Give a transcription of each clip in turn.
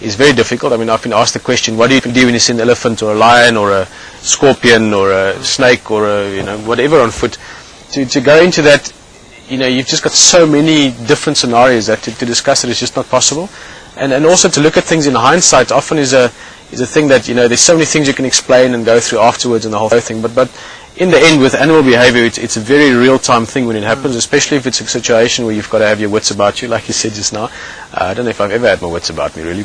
is very difficult. I mean, I've been asked the question, what do you do when you see an elephant or a lion or a scorpion or a snake or a, whatever on foot? To go into that, you've just got so many different scenarios that to discuss it is just not possible. And also to look at things in hindsight often is a thing that, there's so many things you can explain and go through afterwards and the whole thing. But in the end, with animal behavior, it's a very real-time thing when it happens, especially if it's a situation where you've got to have your wits about you, like you said just now. I don't know if I've ever had my wits about me, really.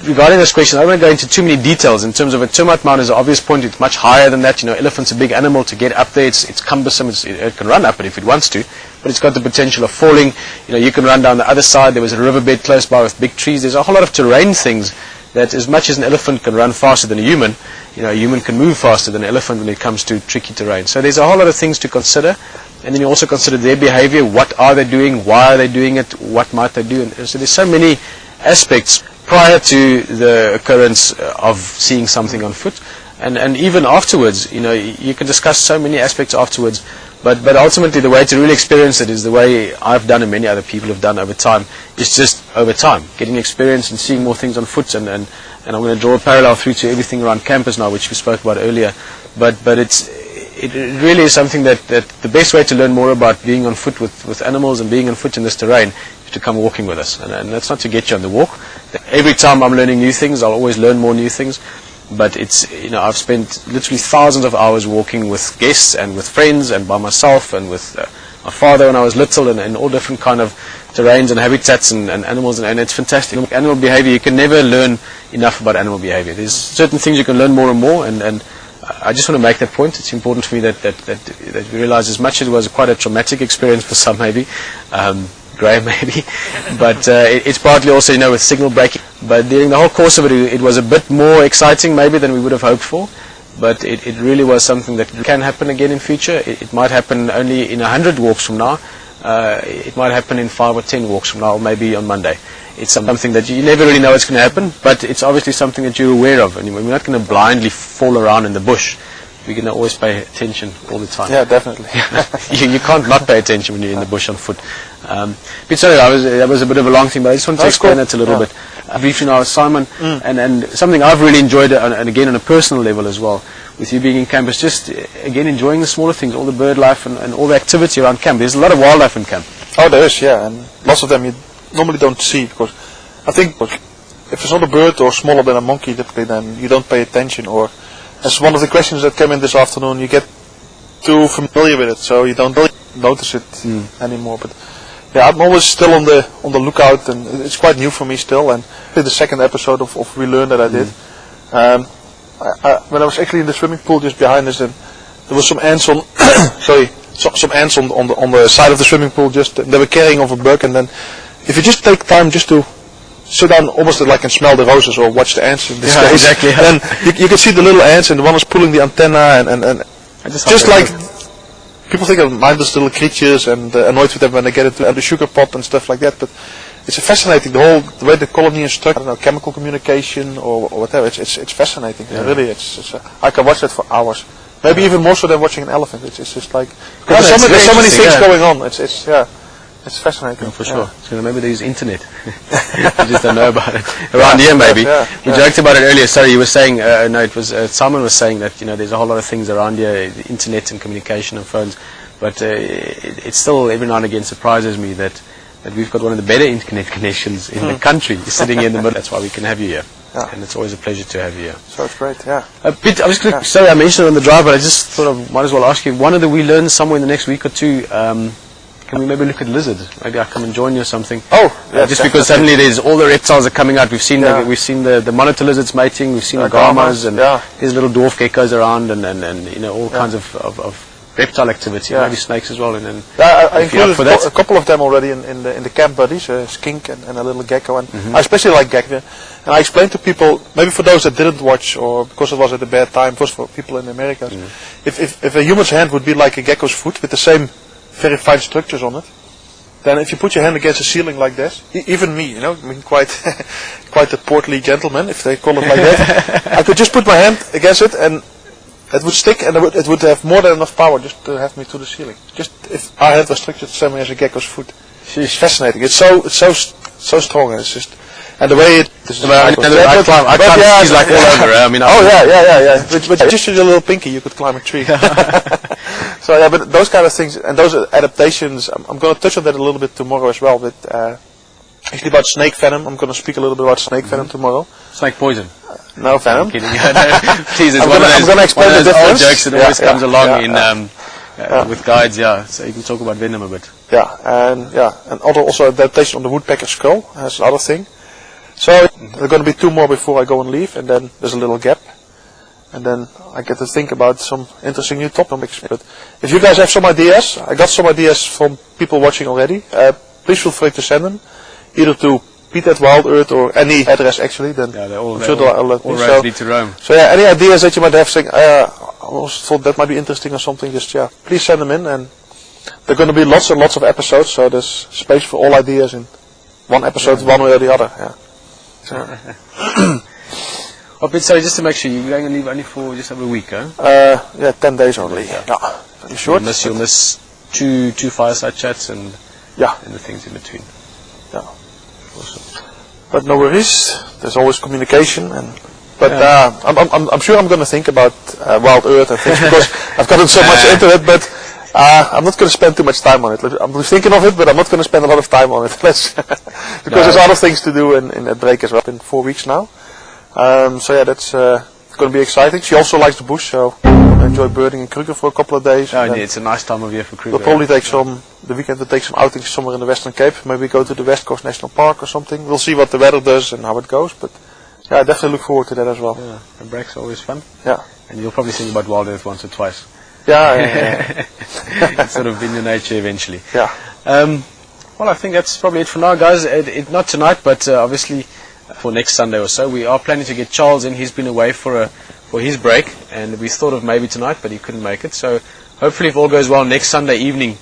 Regarding this question, I don't want to go into too many details. In terms of a termite mound is an obvious point. It's much higher than that. Elephant's a big animal. To get up there, it's cumbersome. It can run up it if it wants to, but it's got the potential of falling. You can run down the other side. There was a riverbed close by with big trees. There's a whole lot of terrain things that, as much as an elephant can run faster than a human, a human can move faster than an elephant when it comes to tricky terrain. So there's a whole lot of things to consider, and then you also consider their behavior. What are they doing? Why are they doing it? What might they do? And so there's so many aspects prior to the occurrence of seeing something on foot, and even afterwards. You can discuss so many aspects afterwards, but ultimately the way to really experience it is the way I've done and many other people have done over time. It's just over time, getting experience and seeing more things on foot, and I'm going to draw a parallel through to everything around campus now, which we spoke about earlier. But it really is something that the best way to learn more about being on foot with animals and being on foot in this terrain is to come walking with us. And that's not to get you on the walk. Every time I'm learning new things, I'll always learn more new things. But it's, I've spent literally thousands of hours walking with guests and with friends and by myself and with my father when I was little, and all different kind of terrains and habitats and animals, and it's fantastic. Animal behavior, you can never learn enough about animal behavior. There's certain things you can learn more and more, and I just want to make that point. It's important for me that we realize, as much as it was quite a traumatic experience for some, maybe, Graham maybe, but it's partly also, with signal breaking. But during the whole course of it was a bit more exciting maybe than we would have hoped for. But it really was something that can happen again in future. It might happen only in 100 walks from now. It might happen in 5 or 10 walks from now, or maybe on Monday. It's something that you never really know what's going to happen, but it's obviously something that you're aware of. And we're not going to blindly fall around in the bush. We're going to always pay attention all the time. Yeah, definitely. You can't not pay attention when you're in the bush on foot. But sorry, that was a bit of a long thing, but I just wanted to explain that a little bit. Briefly now, Simon, and something I've really enjoyed, and again on a personal level as well, with you being in camp, is just, again, enjoying the smaller things, all the bird life and all the activity around camp. There's a lot of wildlife in camp. Oh, there is, yeah, and lots of them you normally don't see, because I think if it's not a bird or smaller than a monkey, typically, then you don't pay attention, or as one of the questions that came in this afternoon, you get too familiar with it, so you don't really notice it anymore. But yeah, I'm always still on the lookout, and it's quite new for me still. And the second episode of Relearn that I did, when I was actually in the swimming pool just behind us, and there was some ants on, some ants on the side of the swimming pool. They were carrying off a bug, and then if you just take time just to sit down almost like and smell the roses or watch the ants in this case. Exactly. And then you can see the little ants, and the one is pulling the antenna, and just like people think of mindless little creatures and annoyed with them when they get into the sugar pot and stuff like that. But it's fascinating, the way the colony is structured. I don't know, chemical communication or whatever. It's fascinating. Yeah. Really, I can watch that for hours. Maybe even more so than watching an elephant. It's just like there's so many things going on. It's fascinating. For sure. So maybe they use internet. You just don't know about it. Around here, maybe. We joked about it earlier. Sorry, you were saying, no, it was Simon was saying that there's a whole lot of things around here, the internet and communication and phones. But it still every now and again surprises me that we've got one of the better internet connections in the country, sitting here in the middle. That's why we can have you here. Yeah. And it's always a pleasure to have you here. So it's great, yeah. Pete, sorry, I mentioned it on the drive, but I just thought I might as well ask you, one of the we learn somewhere in the next week or two. Can we maybe look at lizard? Maybe I'll come and join you or something. Oh, yeah, just because suddenly there's all the reptiles are coming out. We've seen the monitor lizards mating. We've seen the gammas, and there's little dwarf geckos around, and all kinds of reptile activity. Maybe snakes as well. And I included a couple of them already in the camp buddies, a skink and a little gecko. And I especially like gecko. And I explained to people, maybe for those that didn't watch, or because it was at a bad time, it was for people in the Americas. If a human's hand would be like a gecko's foot with the same very fine structures on it, then if you put your hand against a ceiling like this, even me, I mean quite a portly gentleman, if they call it like that, I could just put my hand against it and it would stick, and it would have more than enough power just to have me to the ceiling. Just if our hand was structured the same way as a gecko's foot. It's fascinating. It's so strong, and it's just And the way it... I climb trees like all over. I mean, yeah. But just with your little pinky, you could climb a tree. So yeah, but those kind of things and those adaptations, I'm going to touch on that a little bit tomorrow as well. But actually about snake venom, I'm going to speak a little bit about snake venom tomorrow. Snake poison. No venom. I'm kidding. Please, it's I'm going to explain the difference. Old jokes that always comes along with guides. Yeah, so you can talk about venom a bit. And also adaptation on the woodpecker skull. That's another thing. So there are going to be 2 more before I go and leave, and then there's a little gap. And then I get to think about some interesting new topics. But if you guys have some ideas, I got some ideas from people watching already. Please feel free to send them, either to Pieter at WildEarth or any address actually. Then they're all roads lead to Rome. So yeah, any ideas that you might have, saying I also thought that might be interesting or something, just please send them in. And there are going to be lots and lots of episodes, so there's space for all ideas in one episode, one way or the other. Yeah. So just to make sure, you're going to leave only for just over a week, huh? 10 days only. Pretty short. You'll miss two fireside chats and the things in between. Yeah. Awesome. But no worries. There's always communication, but I'm sure I'm going to think about WildEarth and things because I've gotten so much into it, but. I'm not going to spend too much time on it. I'm thinking of it, but I'm not going to spend a lot of time on it. Because there's other things to do in that break as well. In 4 weeks now. So yeah, that's going to be exciting. She also likes the bush, so I enjoy birding in Kruger for a couple of days. It's a nice time of year for Kruger. We'll probably take the weekend to take some outings somewhere in the Western Cape. Maybe go to the West Coast National Park or something. We'll see what the weather does and how it goes. But yeah, I definitely look forward to that as well. Yeah, the break's always fun. Yeah. And you'll probably think about WildEarth once or twice. Yeah. It's sort of in your nature eventually. Yeah. Well, I think that's probably it for now, guys. Not tonight, but obviously for next Sunday or so. We are planning to get Charles in. He's been away for his break, and we thought of maybe tonight, but he couldn't make it. So hopefully, if all goes well, next Sunday evening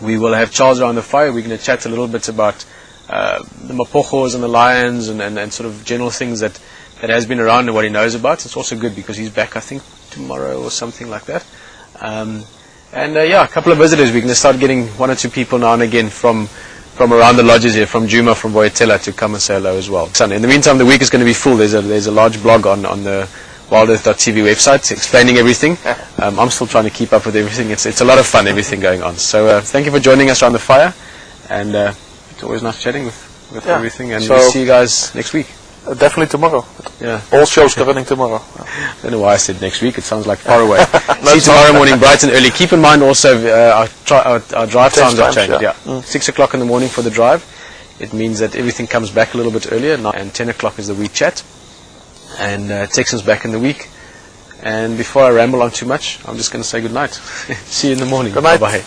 we will have Charles around the fire. We're going to chat a little bit about the mapochos and the lions and sort of general things that has been around and what he knows about. It's also good because he's back, I think, tomorrow or something like that. A couple of visitors. We're going to start getting 1 or 2 people now and again from around the lodges here, from Juma, from Boyatella, to come and say hello as well. In the meantime, the week is going to be full. There's a large blog on the WildEarth.tv website explaining everything. I'm still trying to keep up with everything. It's a lot of fun, everything going on. So thank you for joining us around the fire, and it's always nice chatting with everything. And we'll see you guys next week. Definitely tomorrow. Yeah. All shows are running tomorrow. I don't know why I said next week. It sounds like far away. See you tomorrow morning, bright and early. Keep in mind also our drive times have changed. Yeah. 6 o'clock in the morning for the drive. It means that everything comes back a little bit earlier. And 10 o'clock is the week chat. And Texans back in the week. And before I ramble on too much, I'm just going to say good night. See you in the morning. Good night. Bye-bye.